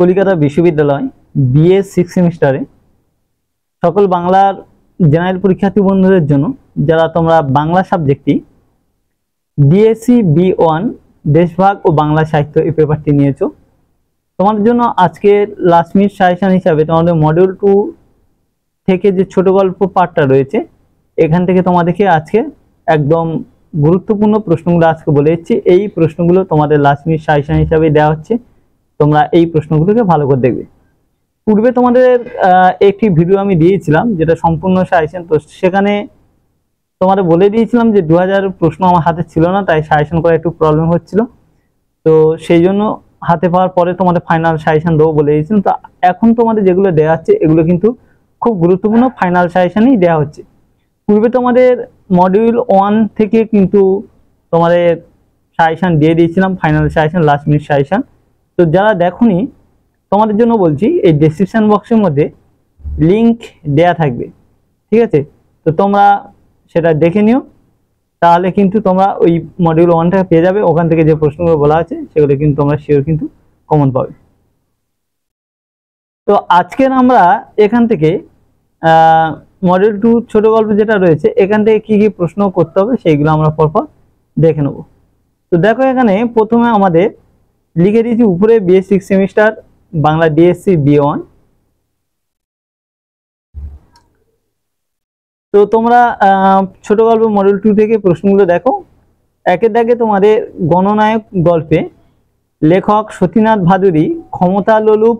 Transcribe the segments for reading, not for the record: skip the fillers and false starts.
কলিকাতা বিশ্ববিদ্যালয় বিএ 6 সেমিস্টারে সকল বাংলার জেনারেল পরীক্ষার্থী বন্ধুদের জন্য যারা তোমরা বাংলা সাবজেক্টটি ডিএসসি বি1 দেশভাগ ও বাংলা সাহিত্য এই পেপারটি নিয়েছো, তোমাদের জন্য আজকে লাস্ট মিনিট সাজেশন হিসাবে তোমাদের মডিউল 2 থেকে যে ছোট গল্প পার্টটা রয়েছে এখান থেকে তোমাদেরকে আজকে একদম গুরুত্বপূর্ণ প্রশ্নগুলো আজকে বলে দিচ্ছি। এই প্রশ্নগুলো তোমাদের লাস্ট মিনিট সাজেশন হিসাবে দেওয়া হচ্ছে, তোমরা এই প্রশ্নগুলোকে ভালো করে দেখবে। পূর্বে তোমাদের একটি ভিডিও আমি দিয়েছিলাম যেটা সম্পূর্ণ সাজেশন, তো সেখানে তোমাদের বলে দিয়েছিলাম যে 2000 প্রশ্ন আমার হাতে ছিল না, তাই সাজেশন করা একটু প্রবলেম হচ্ছিল, তো সেই জন্য হাতে পাওয়ার পরে তোমাদের ফাইনাল সাজেশন দেবো বলে দিয়েছিলাম। তো এখন তোমাদের যেগুলো দেওয়া হচ্ছে এগুলো কিন্তু খুব গুরুত্বপূর্ণ ফাইনাল সাজেশনই দেওয়া হচ্ছে। পূর্বে তোমাদের মডিউল 1 থেকে কিন্তু তোমাদের সাজেশন দিয়ে দিয়েছিলাম, final suggestion, last minute suggestion. তো যারা দেখোনি তোমাদের জন্য বলছি, এই ডেসক্রিপশন বক্সের মধ্যে লিংক দেয়া থাকবে, ঠিক আছে? তো তোমরা সেটা দেখে নিও, তাহলে কিন্তু তোমরা ওই মডিউল 1টা পেয়ে যাবে। ওখান থেকে যে প্রশ্নগুলো বলা আছে সেগুলো কিন্তু তোমরা শিওর কিন্তু কমন পাবে। তো আজকের আমরা এখান থেকে মডিউল 2 ছোট গল্প যেটা রয়েছে এখান থেকে কি কি প্রশ্ন করতে হবে সেইগুলো আমরা পরপর দেখে নেব। তো দেখো, এখানে প্রথমে আমাদের লিখে দিয়েছি উপরে BA 6 semester Bangla DSC B one. তো তোমরা ছোট গল্প মডিউল 2 থেকে প্রশ্নগুলো দেখো। একের দাগে তোমাদের গণনায়ক গল্পে লেখক সতীনাথ ভাদুড়ী ক্ষমতা লোলুপ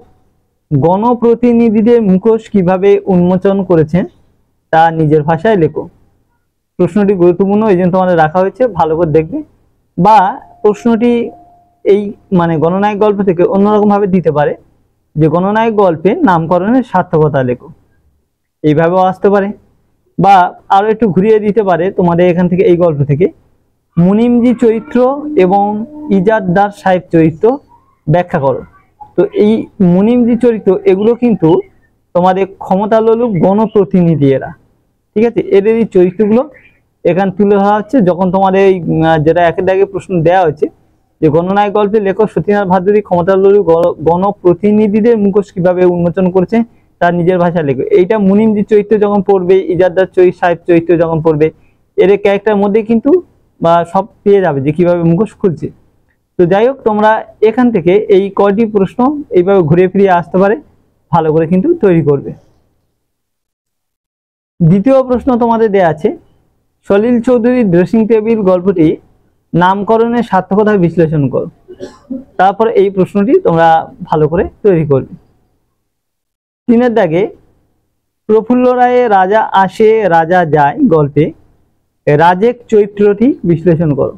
গণপ্রতিনিধিদের মুখোশ কিভাবে উন্মোচন করেছেন তা নিজের ভাষায় লেখো। প্রশ্নটি গুরুত্বপূর্ণ, এই জন্য তোমাদের রাখা হয়েছে, ভালো করে দেখবে। বা প্রশ্নটি এই মানে গণনায়ক গল্প থেকে অন্যরকম ভাবে দিতে পারে যে গণনায়ক গল্পের নামকরণের সার্থকতা লেখো, এইভাবেও আসতে পারে। বা আরো একটু ঘুরিয়ে দিতে পারে তোমাদের এখান থেকে, এই গল্প থেকে মুনিমজি চরিত্র এবং ইজাদদার সাহেব চরিত্র ব্যাখ্যা করো। তো এই মুনিমজি চরিত্র এগুলো কিন্তু তোমাদের ক্ষমতালোলুপ গণপ্রতিনিধি এরা, ঠিক আছে? এদের এই চরিত্রগুলো এখানে তুলে ধরা হচ্ছে। যখন তোমাদের এই যেটা একের দাগে প্রশ্ন দেওয়া হয়েছে যে গণনায়ক গল্পে লেখক সতীনাথ ভাদুড়ী ক্ষমতালোলুপ গণপ্রতিনিধিদের মুখোশ কিভাবে উন্মোচন করেছে তার নিজের ভাষায় লেখো, এইটা মুনিমজি চরিত্র যখন পড়বে, ইজাদদার সাহেব চরিত্র যখন পড়বে, এর ক্যারেক্টার মধ্যে কিন্তু বা সব পেয়ে যাবে যে কিভাবে মুখোশ খুলছে। তো যাই হোক, তোমরা এখান থেকে এই কয়টি প্রশ্ন এইভাবে ঘুরে ফিরিয়ে আসতে পারে, ভালো করে কিন্তু তৈরি করবে। দ্বিতীয় প্রশ্ন তোমাদের দেয়া আছে সলিল চৌধুরীর ড্রেসিং টেবিল গল্পটি নামকরণের সার্থকতা বিশ্লেষণ করো। তারপর এই প্রশ্নটি তোমরা ভালো করে তৈরি করবে। তিনের দাগে প্রফুল্ল রায়ে রাজা আসে রাজা যায় গল্পে রাজেক চরিত্রটি বিশ্লেষণ করো।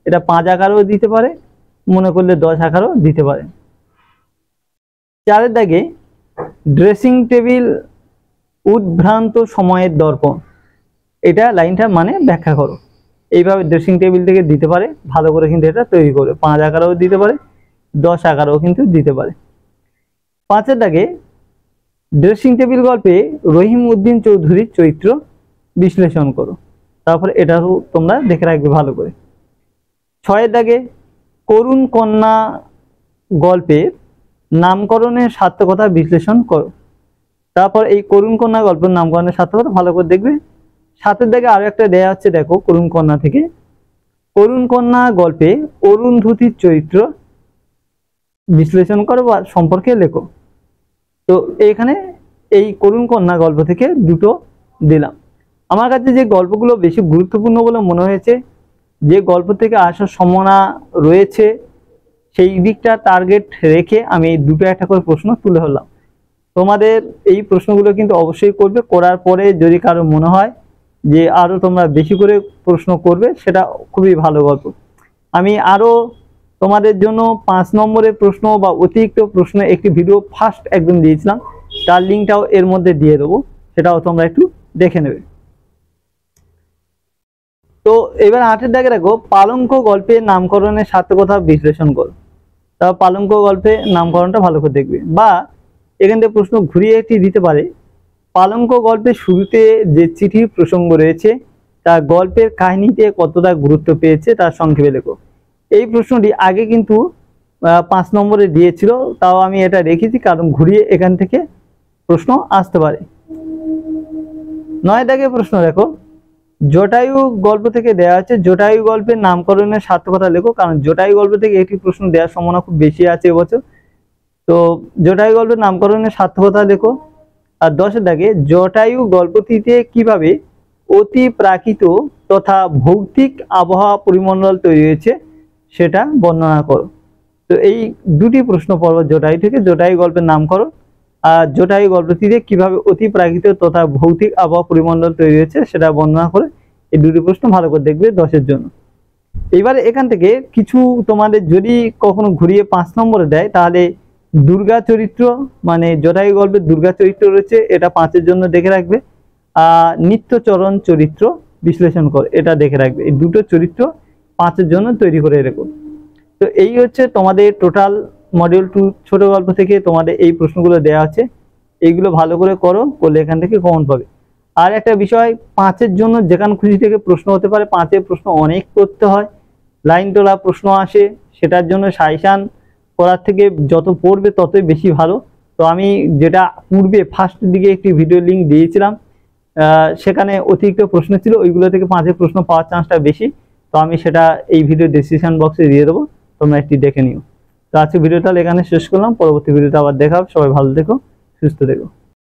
এটা 5 আকারও দিতে পারে, মনে করলে 10 আকারও দিতে পারে। চারের দাগে ড্রেসিং টেবিল উদ্ভ্রান্ত সময়ের দর্পণ, এটা লাইনটা মানে ব্যাখ্যা করো। এইভাবে ড্রেসিং টেবিল থেকে দিতে পারে, ভালো করে কিন্তু এটা তৈরি করবে। 5 আকারও দিতে পারে, 10 আকারও কিন্তু দিতে পারে। 5এর দাগে ড্রেসিং টেবিল গল্পে রহিম উদ্দিন চৌধুরীর চরিত্র বিশ্লেষণ করো। তারপরে এটাও তোমরা দেখে রাখবে ভালো করে। 6এর দাগে করুণ কন্যা গল্পের নামকরণের সার্থকতা বিশ্লেষণ করো। তারপর এই করুণ কন্যা গল্পের নামকরণের সার্থকতা ভালো করে দেখবে। 7এর দাগে আরো একটা দেয়া হচ্ছে, দেখো করুণ কন্যা থেকে করুণ কন্যা গল্পে অরুন্ধতির চরিত্র বিশ্লেষণ করো বা সম্পর্কে লেখো। তো এখানে এই করুণ কন্যা গল্প থেকে দুটো দিলাম। আমার কাছে যে গল্পগুলো বেশি গুরুত্বপূর্ণ বলে মনে হয়েছে, যে গল্প থেকে আসার সম্ভাবনা রয়েছে, সেই দিকটা টার্গেট রেখে আমি এই দুটো একটা করে প্রশ্ন তুলে ধরলাম। তোমাদের এই প্রশ্নগুলো কিন্তু অবশ্যই করবে, করার পরে যদি কারো মনে হয় যে আরো তোমরা বেশি করে প্রশ্ন করবে, সেটা খুবই ভালো গল্প। আমি আরো তোমাদের জন্য 5 নম্বরের প্রশ্ন বা অতিরিক্ত প্রশ্ন একটি ভিডিও ফার্স্ট একদম দিয়েছিলাম, তার লিঙ্কটাও এর মধ্যে দিয়ে দেবো, সেটাও তোমরা একটু দেখে নেবে। তো এবার 8এর দাগে রাখো পালঙ্ক গল্পের নামকরণের সার্থকতা বিশ্লেষণ করো। তাও পালঙ্ক গল্পের নামকরণটা ভালো করে দেখবে। বা এখান থেকে প্রশ্ন ঘুরিয়ে একটি দিতে পারে পালঙ্ক গল্পের শুরুতে যে চিঠির প্রসঙ্গ রয়েছে তা গল্পের কাহিনীতে কতটা গুরুত্ব পেয়েছে তার সংক্ষেপে লেখো। এই প্রশ্নটি আগে কিন্তু 5 নম্বরে দিয়েছিল, তাও আমি এটা রেখেছি কারণ ঘুরিয়ে এখান থেকে প্রশ্ন আসতে পারে। 9 দাগে প্রশ্ন দেখো, জটায়ু গল্প থেকে দেওয়া আছে, জটায়ু গল্পের নামকরণের সার্থকতা লেখো। কারণ জটায়ু গল্প থেকে একটি প্রশ্ন দেওয়ার সম্ভাবনা খুব বেশি আছে এবছর, তো জটায়ু গল্পের নামকরণের সার্থকতা লেখো। আর 10 দাগে, জটায়ু গল্পটিতে কিভাবে অতি প্রাকৃত তথা ভৌতিক আবহাওয়া পরিমণ্ডল তৈরি হয়েছে সেটা বর্ণনা করো। তো এই দুটি প্রশ্ন পড়ব জটায়ু থেকে, জটায়ু গল্পের নাম করো আর জটায়ু গল্পটিতে কিভাবে অতি প্রাকৃত তথা ভৌতিক আবহাওয়া পরিমণ্ডল তৈরি হয়েছে সেটা বর্ণনা করে। এই দুটি প্রশ্ন ভালো করে দেখবে 10-এর জন্য। এবারে এখান থেকে কিছু তোমাদের যদি কখনো ঘুরিয়ে 5 নম্বরে দেয়, তাহলে দুর্গা চরিত্র মানে জটায়ু গল্পের দুর্গা চরিত্র রয়েছে, এটা 5-এর জন্য দেখে রাখবে। নিত্যচরণ চরিত্র বিশ্লেষণ করে, এটা দেখে রাখবে। এই দুটো চরিত্র 5-এর জন্য তৈরি করে রেখো। তো এই হচ্ছে তোমাদের টোটাল মডিউল 2 ছোট গল্প থেকে তোমাদের এই প্রশ্নগুলো দেওয়া আছে। এইগুলো ভালো করে করো, করলে এখান থেকে কমন পাবে। আর একটা বিষয়, 5-এর জন্য যেখান খুশি থেকে প্রশ্ন হতে পারে, 5-এর প্রশ্ন অনেক করতে হয়, লাইন তোলা প্রশ্ন আসে, সেটার জন্য সাজেশন করার থেকে যত পড়বে ততই বেশি ভালো। তো আমি যেটা পূর্বে ফার্স্ট দিকে একটি ভিডিও লিঙ্ক দিয়েছিলাম, সেখানে অতিরিক্ত প্রশ্ন ছিল, ওইগুলো থেকে 5-এর প্রশ্ন পাওয়ার চান্সটা বেশি। তো আমি সেটা এই ভিডিও ডেসক্রিপশন বক্সে দিয়ে দেবো, তোমরা একটি দেখে নিও। তো আজকে ভিডিওটা এখানে শেষ করলাম, পরবর্তী ভিডিওটা আবার দেখা হবে। সবাই ভালো থেকো, সুস্থ থেকো।